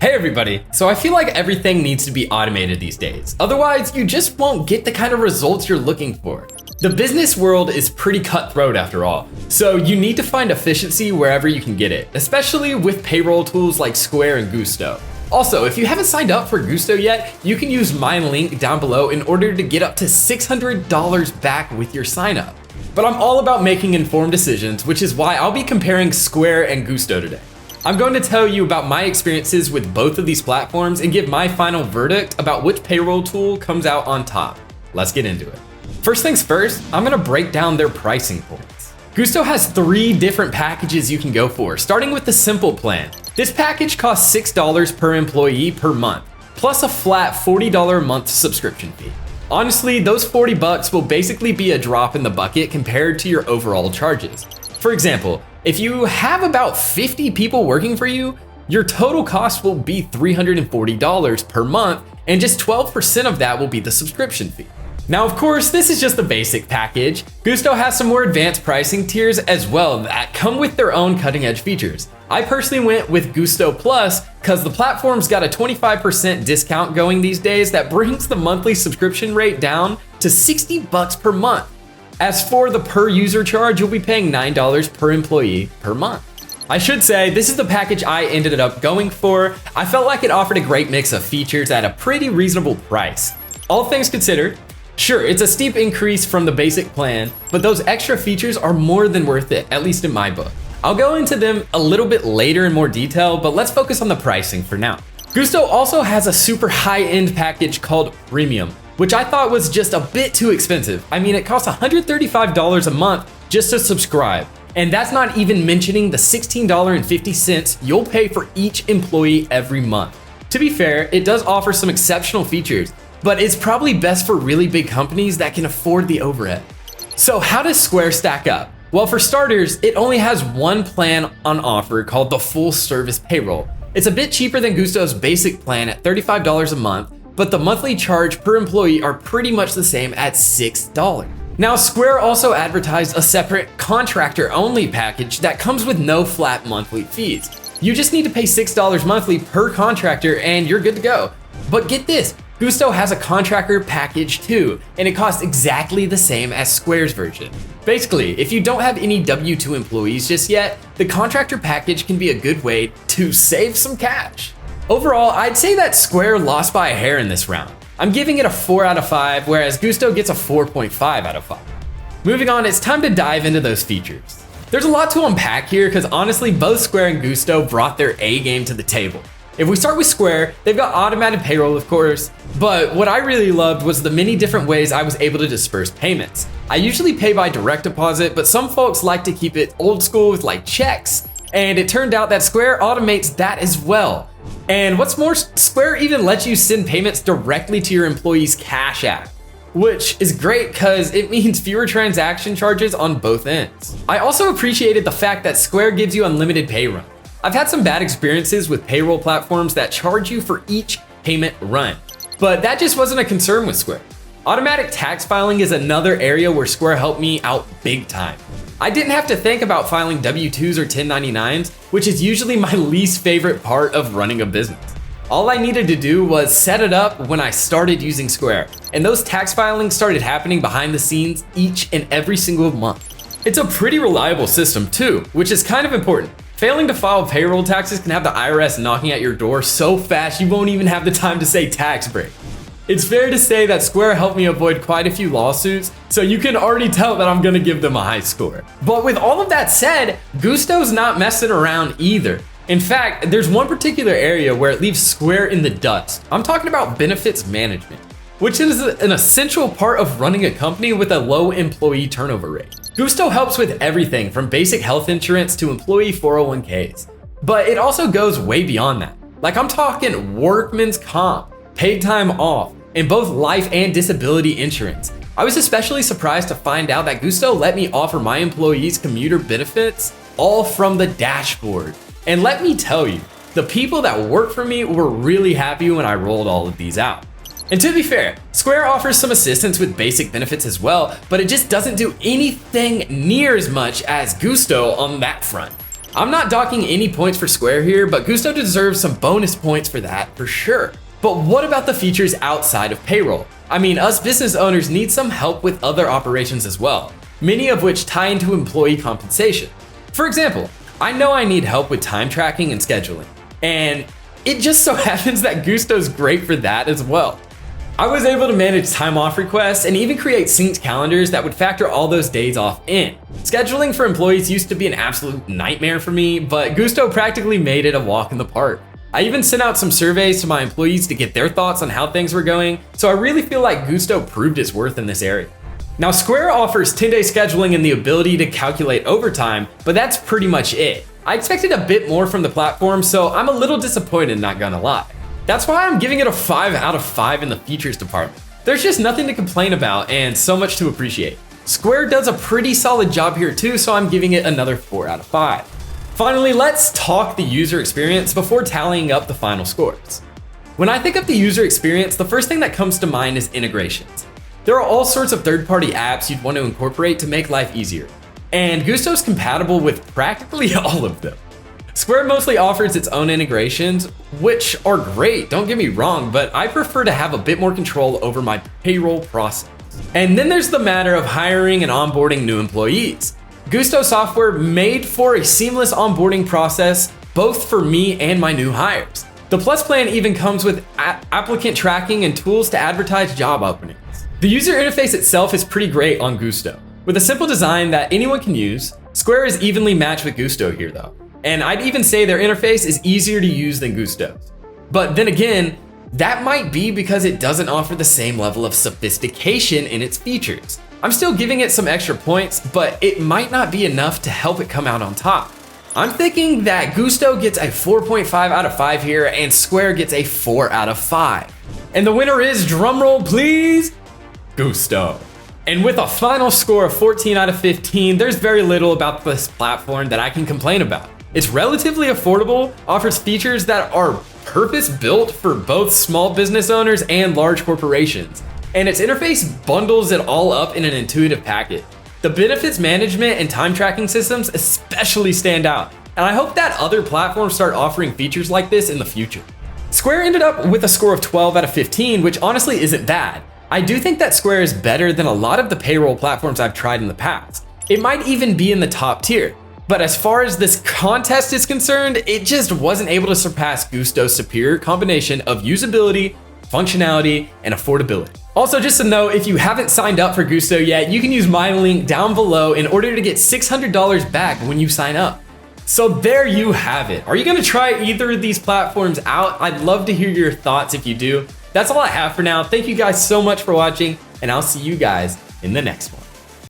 Hey everybody, so I feel like everything needs to be automated these days. Otherwise, you just won't get the kind of results you're looking for. The business world is pretty cutthroat after all, so you need to find efficiency wherever you can get it, especially with payroll tools like Square and Gusto. Also, if you haven't signed up for Gusto yet, you can use my link down below in order to get up to $600 back with your sign up. But I'm all about making informed decisions, which is why I'll be comparing Square and Gusto today. I'm going to tell you about my experiences with both of these platforms and give my final verdict about which payroll tool comes out on top. Let's get into it. First things first, I'm going to break down their pricing points. Gusto has 3 different packages you can go for, starting with the simple plan. This package costs $6 per employee per month, plus a flat $40 a month subscription fee. Honestly, those $40 will basically be a drop in the bucket compared to your overall charges. For example, if you have about 50 people working for you, your total cost will be $340 per month, and just 12% of that will be the subscription fee. Now, of course, this is just the basic package. Gusto has some more advanced pricing tiers as well that come with their own cutting-edge features. I personally went with Gusto Plus because the platform's got a 25% discount going these days that brings the monthly subscription rate down to $60 per month. As for the per user charge, you'll be paying $9 per employee per month. I should say, this is the package I ended up going for. I felt like it offered a great mix of features at a pretty reasonable price. All things considered, sure, it's a steep increase from the basic plan, but those extra features are more than worth it, at least in my book. I'll go into them a little bit later in more detail, but let's focus on the pricing for now. Gusto also has a super high-end package called Premium, which I thought was just a bit too expensive. I mean, it costs $135 a month just to subscribe. And that's not even mentioning the $16.50 you'll pay for each employee every month. To be fair, it does offer some exceptional features, but it's probably best for really big companies that can afford the overhead. So how does Square stack up? Well, for starters, it only has one plan on offer called the full service payroll. It's a bit cheaper than Gusto's basic plan at $35 a month, but the monthly charge per employee are pretty much the same at $6. Now, Square also advertised a separate contractor-only package that comes with no flat monthly fees. You just need to pay $6 monthly per contractor and you're good to go. But get this, Gusto has a contractor package too, and it costs exactly the same as Square's version. Basically, if you don't have any W-2 employees just yet, the contractor package can be a good way to save some cash. Overall, I'd say that Square lost by a hair in this round. I'm giving it a 4 out of 5, whereas Gusto gets a 4.5 out of 5. Moving on, it's time to dive into those features. There's a lot to unpack here because honestly, both Square and Gusto brought their A game to the table. If we start with Square, they've got automated payroll, of course, but what I really loved was the many different ways I was able to disperse payments. I usually pay by direct deposit, but some folks like to keep it old school with like checks, and it turned out that Square automates that as well. And what's more, Square even lets you send payments directly to your employees' Cash App, which is great because it means fewer transaction charges on both ends. I also appreciated the fact that Square gives you unlimited pay run. I've had some bad experiences with payroll platforms that charge you for each payment run, but that just wasn't a concern with Square. Automatic tax filing is another area where Square helped me out big time. I didn't have to think about filing W-2s or 1099s, which is usually my least favorite part of running a business. All I needed to do was set it up when I started using Square, and those tax filings started happening behind the scenes each and every single month. It's a pretty reliable system too, which is kind of important. Failing to file payroll taxes can have the IRS knocking at your door so fast you won't even have the time to say tax break. It's fair to say that Square helped me avoid quite a few lawsuits, so you can already tell that I'm gonna give them a high score. But with all of that said, Gusto's not messing around either. In fact, there's one particular area where it leaves Square in the dust. I'm talking about benefits management, which is an essential part of running a company with a low employee turnover rate. Gusto helps with everything from basic health insurance to employee 401ks, but it also goes way beyond that. Like I'm talking workman's comp, paid time off, and both life and disability insurance. I was especially surprised to find out that Gusto let me offer my employees commuter benefits all from the dashboard. And let me tell you, the people that work for me were really happy when I rolled all of these out. And to be fair, Square offers some assistance with basic benefits as well, but it just doesn't do anything near as much as Gusto on that front. I'm not docking any points for Square here, but Gusto deserves some bonus points for that for sure. But what about the features outside of payroll? I mean, us business owners need some help with other operations as well, many of which tie into employee compensation. For example, I know I need help with time tracking and scheduling, and it just so happens that Gusto's great for that as well. I was able to manage time off requests and even create synced calendars that would factor all those days off in. Scheduling for employees used to be an absolute nightmare for me, but Gusto practically made it a walk in the park. I even sent out some surveys to my employees to get their thoughts on how things were going, so I really feel like Gusto proved its worth in this area. Now, Square offers 10-day scheduling and the ability to calculate overtime, but that's pretty much it. I expected a bit more from the platform, so I'm a little disappointed, not gonna lie. That's why I'm giving it a 5 out of 5 in the features department. There's just nothing to complain about and so much to appreciate. Square does a pretty solid job here too, so I'm giving it another 4 out of 5. Finally, let's talk the user experience before tallying up the final scores. When I think of the user experience, the first thing that comes to mind is integrations. There are all sorts of third-party apps you'd want to incorporate to make life easier, and Gusto's compatible with practically all of them. Square mostly offers its own integrations, which are great, don't get me wrong, but I prefer to have a bit more control over my payroll process. And then there's the matter of hiring and onboarding new employees. Gusto software made for a seamless onboarding process, both for me and my new hires. The Plus plan even comes with applicant tracking and tools to advertise job openings. The user interface itself is pretty great on Gusto. With a simple design that anyone can use, Square is evenly matched with Gusto here though. And I'd even say their interface is easier to use than Gusto's. But then again, that might be because it doesn't offer the same level of sophistication in its features. I'm still giving it some extra points, but it might not be enough to help it come out on top. I'm thinking that Gusto gets a 4.5 out of 5 here and Square gets a 4 out of 5. And the winner is, drumroll please, Gusto. And with a final score of 14 out of 15, there's very little about this platform that I can complain about. It's relatively affordable, offers features that are purpose-built for both small business owners and large corporations, and its interface bundles it all up in an intuitive package. The benefits management and time tracking systems especially stand out, and I hope that other platforms start offering features like this in the future. Square ended up with a score of 12 out of 15, which honestly isn't bad. I do think that Square is better than a lot of the payroll platforms I've tried in the past. It might even be in the top tier. But as far as this contest is concerned, it just wasn't able to surpass Gusto's superior combination of usability, functionality, and affordability. Also, just to note, if you haven't signed up for Gusto yet, you can use my link down below in order to get $600 back when you sign up. So there you have it. Are you gonna try either of these platforms out? I'd love to hear your thoughts if you do. That's all I have for now. Thank you guys so much for watching, and I'll see you guys in the next one.